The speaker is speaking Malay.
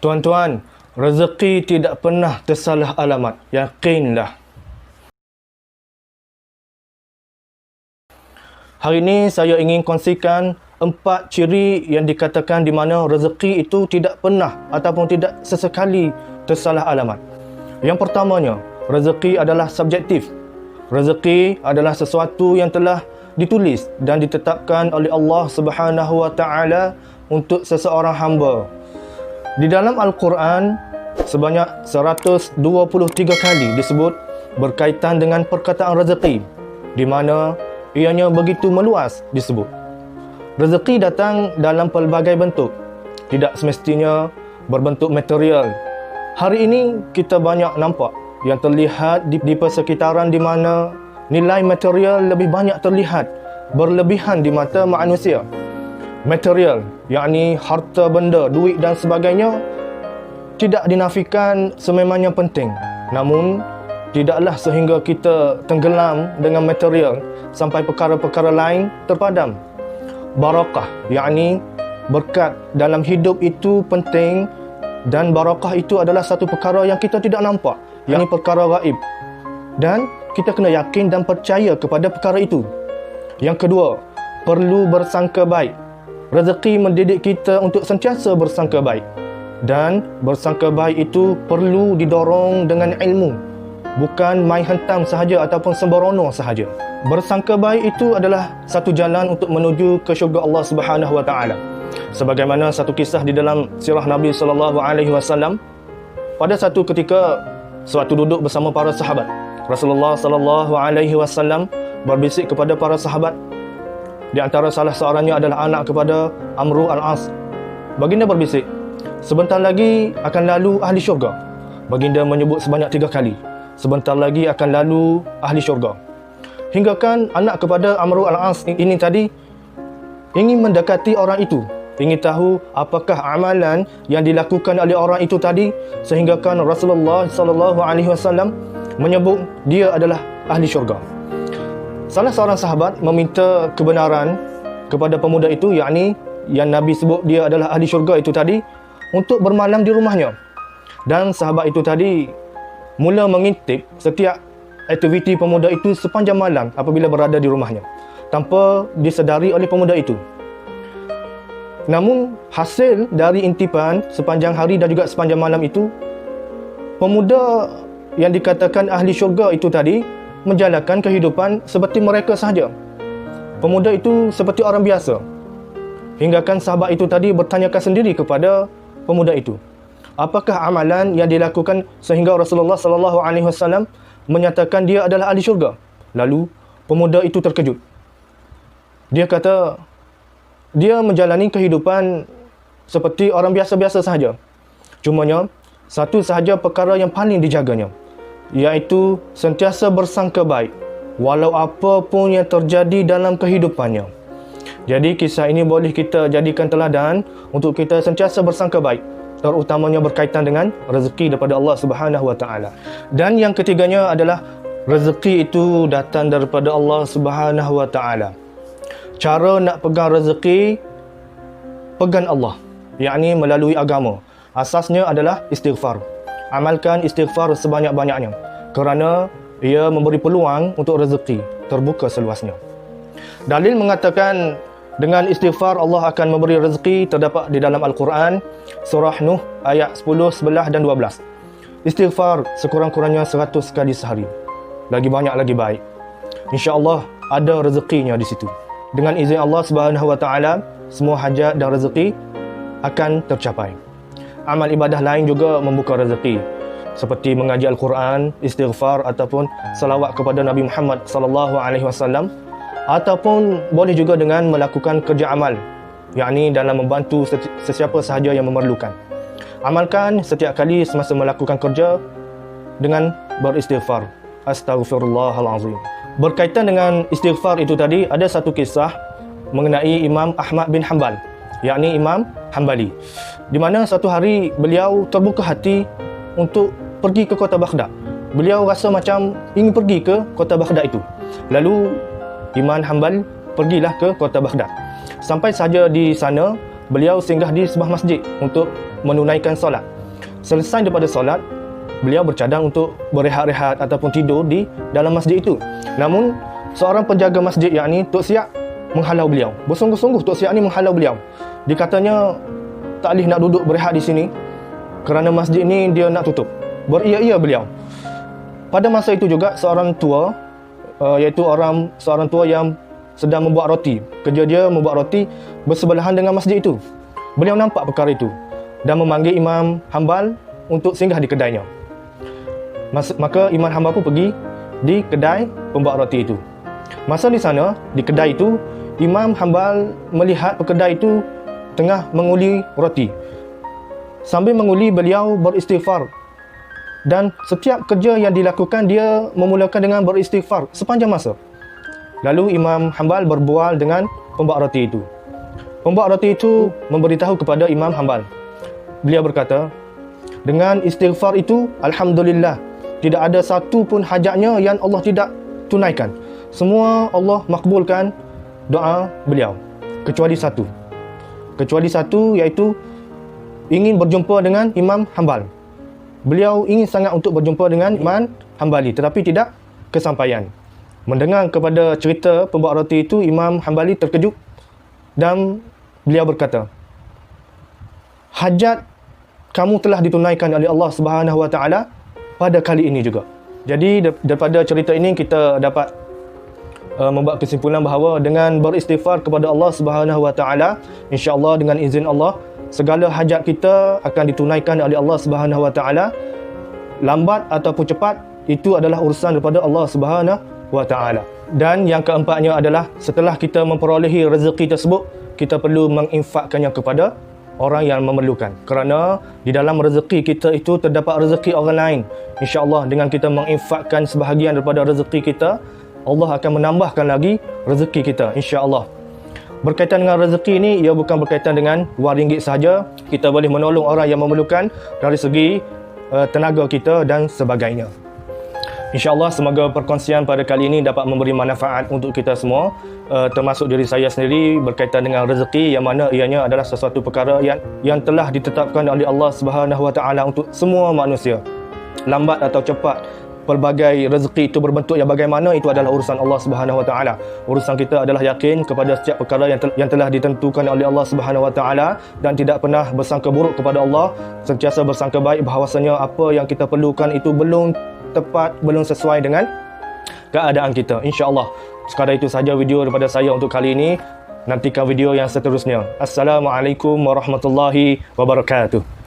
Tuan-tuan, rezeki tidak pernah tersalah alamat. Yakinlah. Hari ini saya ingin kongsikan 4 ciri yang dikatakan di mana rezeki itu tidak pernah ataupun tidak sesekali tersalah alamat. Yang pertamanya, rezeki adalah subjektif. Rezeki adalah sesuatu yang telah ditulis dan ditetapkan oleh Allah Subhanahu wa taala untuk seseorang hamba. Di dalam Al-Quran sebanyak 123 kali disebut berkaitan dengan perkataan rezeki, di mana ianya begitu meluas disebut. Rezeki datang dalam pelbagai bentuk, tidak semestinya berbentuk material. Hari ini kita banyak nampak yang terlihat di persekitaran di mana nilai material lebih banyak terlihat berlebihan di mata manusia. Material, yakni harta benda, duit dan sebagainya, tidak dinafikan sememangnya penting. Namun, tidaklah sehingga kita tenggelam dengan material sampai perkara-perkara lain terpadam. Barakah, yakni berkat dalam hidup itu penting, dan barakah itu adalah satu perkara yang kita tidak nampak, yakni perkara gaib. Dan kita kena yakin dan percaya kepada perkara itu. Yang kedua, perlu bersangka baik. Rezeki mendidik kita untuk sentiasa bersangka baik. Dan bersangka baik itu perlu didorong dengan ilmu, bukan main hentam sahaja ataupun sembrono sahaja. Bersangka baik itu adalah satu jalan untuk menuju ke syurga Allah Subhanahu wa taala. Sebagaimana satu kisah di dalam sirah Nabi sallallahu alaihi wasallam, pada satu ketika sewaktu duduk bersama para sahabat, Rasulullah sallallahu alaihi wasallam berbisik kepada para sahabat. Di antara salah seorangnya adalah anak kepada Amru al-As. Baginda berbisik, sebentar lagi akan lalu ahli syurga. Baginda menyebut sebanyak 3 kali, sebentar lagi akan lalu ahli syurga. Hinggakan anak kepada Amru al-As ini tadi ingin mendekati orang itu, ingin tahu apakah amalan yang dilakukan oleh orang itu tadi, sehinggakan Rasulullah sallallahu alaihi wasallam menyebut dia adalah ahli syurga. Salah seorang sahabat meminta kebenaran kepada pemuda itu, yakni yang Nabi sebut dia adalah ahli syurga itu tadi, untuk bermalam di rumahnya. Dan sahabat itu tadi mula mengintip setiap aktiviti pemuda itu sepanjang malam apabila berada di rumahnya, tanpa disedari oleh pemuda itu. Namun hasil dari intipan sepanjang hari dan juga sepanjang malam itu, pemuda yang dikatakan ahli syurga itu tadi menjalankan kehidupan seperti mereka sahaja. Pemuda itu seperti orang biasa. Hinggakan sahabat itu tadi bertanyakan sendiri kepada pemuda itu, apakah amalan yang dilakukan sehingga Rasulullah sallallahu alaihi wasallam menyatakan dia adalah ahli syurga? Lalu pemuda itu terkejut. Dia kata dia menjalani kehidupan seperti orang biasa-biasa sahaja. Cumanya satu sahaja perkara yang paling dijaganya, iaitu sentiasa bersangka baik walau apa pun yang terjadi dalam kehidupannya. Jadi kisah ini boleh kita jadikan teladan untuk kita sentiasa bersangka baik, terutamanya berkaitan dengan rezeki daripada Allah Subhanahu wa taala. Dan yang ketiganya adalah rezeki itu datang daripada Allah Subhanahu wa taala. Cara nak pegang rezeki, pegang Allah, yakni melalui agama. Asasnya adalah istighfar. Amalkan istighfar sebanyak-banyaknya, kerana ia memberi peluang untuk rezeki terbuka seluasnya. Dalil mengatakan dengan istighfar Allah akan memberi rezeki terdapat di dalam Al-Quran, surah Nuh ayat 10, 11 dan 12. Istighfar sekurang-kurangnya 100 kali sehari. Lagi banyak lagi baik. InsyaAllah ada rezekinya di situ. Dengan izin Allah Subhanahu wa taala, semua hajat dan rezeki akan tercapai. Amal ibadah lain juga membuka rezeki, seperti mengaji Al-Quran, istighfar ataupun salawat kepada Nabi Muhammad sallallahu alaihi wasallam, ataupun boleh juga dengan melakukan kerja amal, yakni dalam membantu sesiapa sahaja yang memerlukan. Amalkan setiap kali semasa melakukan kerja dengan beristighfar. Astaghfirullahalazim. Berkaitan dengan istighfar itu tadi, ada satu kisah mengenai Imam Ahmad bin Hanbal, yakni Imam Hanbali, di mana satu hari beliau terbuka hati untuk pergi ke kota Baghdad. Beliau rasa macam ingin pergi ke kota Baghdad itu. Lalu Imam Hanbal pergilah ke kota Baghdad. Sampai saja di sana, beliau singgah di sebuah masjid untuk menunaikan solat. Selesai daripada solat, beliau bercadang untuk berehat-rehat ataupun tidur di dalam masjid itu. Namun seorang penjaga masjid, yakni Tok Siap, menghalau beliau. Bersungguh-sungguh Tok Siap ni menghalau beliau. Dia katanya tak boleh nak duduk berehat di sini kerana masjid ni dia nak tutup. Beria-ia beliau. Pada masa itu juga seorang tua, iaitu seorang tua yang sedang membuat roti. Kerja dia membuat roti bersebelahan dengan masjid itu. Beliau nampak perkara itu dan memanggil Imam Hanbal untuk singgah di kedainya. Maka Imam Hanbal pun pergi di kedai pembuat roti itu. Masa di sana, di kedai itu, Imam Hanbal melihat pekedai itu tengah menguli roti. Sambil menguli, beliau beristighfar. Dan setiap kerja yang dilakukan, dia memulakan dengan beristighfar sepanjang masa. Lalu Imam Hanbal berbual dengan pembuat roti itu. Pembuat roti itu memberitahu kepada Imam Hanbal. Beliau berkata, dengan istighfar itu, Alhamdulillah, tidak ada satu pun hajatnya yang Allah tidak tunaikan. Semua Allah makbulkan doa beliau. Kecuali satu. Kecuali satu, iaitu ingin berjumpa dengan Imam Hanbal. Beliau ingin sangat untuk berjumpa dengan Imam Hanbali, tetapi tidak kesampaian. Mendengar kepada cerita pembuat roti itu, Imam Hanbali terkejut dan beliau berkata, hajat kamu telah ditunaikan oleh Allah Subhanahu Wa Taala pada kali ini juga. Jadi daripada cerita ini kita dapat membuat kesimpulan bahawa dengan beristighfar kepada Allah Subhanahu Wa Taala, insya-Allah dengan izin Allah, segala hajat kita akan ditunaikan oleh Allah Subhanahu Wa Taala. Lambat ataupun cepat, itu adalah urusan daripada Allah Subhanahu Wa Taala. Dan yang keempatnya adalah setelah kita memperolehi rezeki tersebut, kita perlu menginfakkannya kepada orang yang memerlukan. Kerana di dalam rezeki kita itu terdapat rezeki orang lain. InsyaAllah dengan kita menginfakkan sebahagian daripada rezeki kita, Allah akan menambahkan lagi rezeki kita, insya-Allah. Berkaitan dengan rezeki ini, ia bukan berkaitan dengan wang ringgit sahaja. Kita boleh menolong orang yang memerlukan dari segi tenaga kita dan sebagainya. InsyaAllah semoga perkongsian pada kali ini dapat memberi manfaat untuk kita semua, termasuk diri saya sendiri berkaitan dengan rezeki, yang mana ianya adalah sesuatu perkara yang telah ditetapkan oleh Allah Subhanahu Wa Taala untuk semua manusia. Lambat atau cepat, pelbagai rezeki itu berbentuk yang bagaimana, itu adalah urusan Allah Subhanahu Wa Taala. Urusan kita adalah yakin kepada setiap perkara yang telah ditentukan oleh Allah Subhanahu Wa Taala dan tidak pernah bersangka buruk kepada Allah, sentiasa bersangka baik bahawasanya apa yang kita perlukan itu belum tepat, belum sesuai dengan keadaan kita, insya-Allah. Sekadar itu sahaja video daripada saya untuk kali ini. Nantikan video yang seterusnya. Assalamualaikum warahmatullahi wabarakatuh.